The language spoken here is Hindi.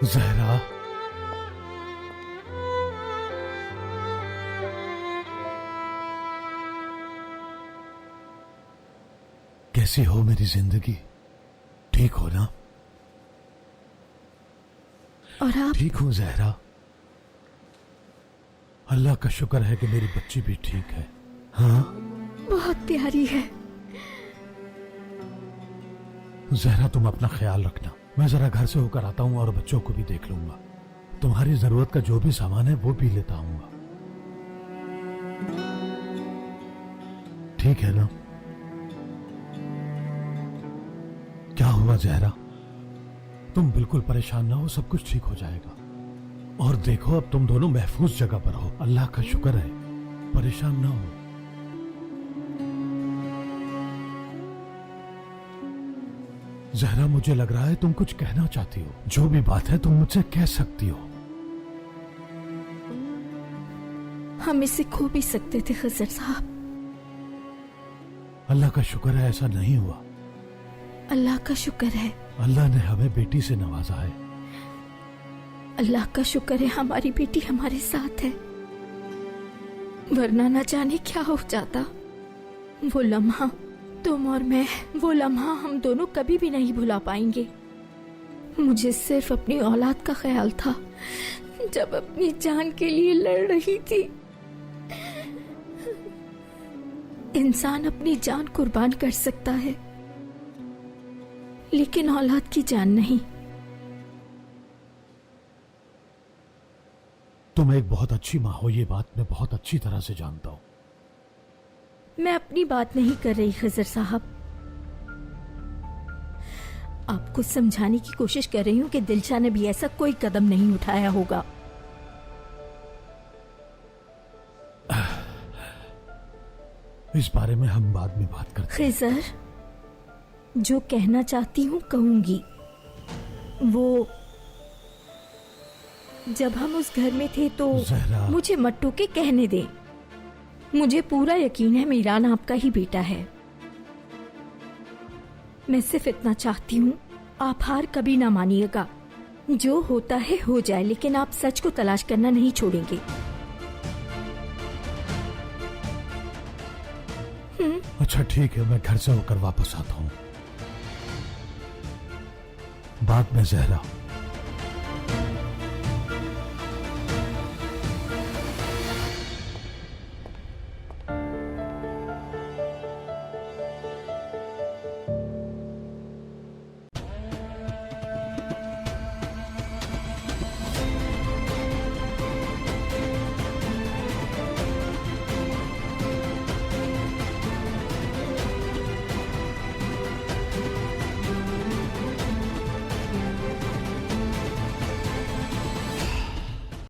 जहरा, कैसी हो मेरी जिंदगी? ठीक हो ना? और आप? ठीक हूं जहरा, अल्लाह का शुक्र है कि मेरी बच्ची भी ठीक है। हाँ बहुत प्यारी है। जहरा, तुम अपना ख्याल रखना। मैं जरा घर से होकर आता हूँ और बच्चों को भी देख लूंगा। तुम्हारी जरूरत का जो भी सामान है वो भी लेता आऊंगा। ठीक है ना? क्या हुआ जहरा? तुम बिल्कुल परेशान ना हो, सब कुछ ठीक हो जाएगा। और देखो, अब तुम दोनों महफूज जगह पर हो, अल्लाह का शुक्र है। परेशान ना हो। जहरा, मुझे लग रहा है तुम कुछ कहना चाहती हो। जो भी बात है तुम मुझसे कह सकती हो। हम इसे खो भी सकते थे खजर साहब। अल्लाह का शुक्र है ऐसा नहीं हुआ। अल्लाह का शुक्र है। अल्लाह ने हमें बेटी से नवाजा है। अल्लाह का शुक्र है हमारी बेटी हमारे साथ है, वरना न जाने क्या हो जाता। वो लम्हा तुम और मैं, वो लम्हा हम दोनों कभी भी नहीं भुला पाएंगे। मुझे सिर्फ अपनी औलाद का ख्याल था जब अपनी जान के लिए लड़ रही थी। इंसान अपनी जान कुर्बान कर सकता है, लेकिन औलाद की जान नहीं। तुम एक बहुत अच्छी माँ हो, ये बात मैं बहुत अच्छी तरह से जानता हूँ। मैं अपनी बात नहीं कर रही खजर साहब, आपको समझाने की कोशिश कर रही हूँ कि दिलशा ने भी ऐसा कोई कदम नहीं उठाया होगा। इस बारे में हम बाद में बात करते हैं। खिजर, जो कहना चाहती हूँ कहूंगी। वो जब हम उस घर में थे तो जहरा, मुझे मट्टू के कहने दे। मुझे पूरा यकीन है मीरान आपका ही बेटा है। मैं सिर्फ इतना चाहती हूँ, आप हार कभी ना मानिएगा। जो होता है हो जाए, लेकिन आप सच को तलाश करना नहीं छोड़ेंगे। अच्छा ठीक है, मैं घर से होकर वापस आता हूँ बाद में। जहरा,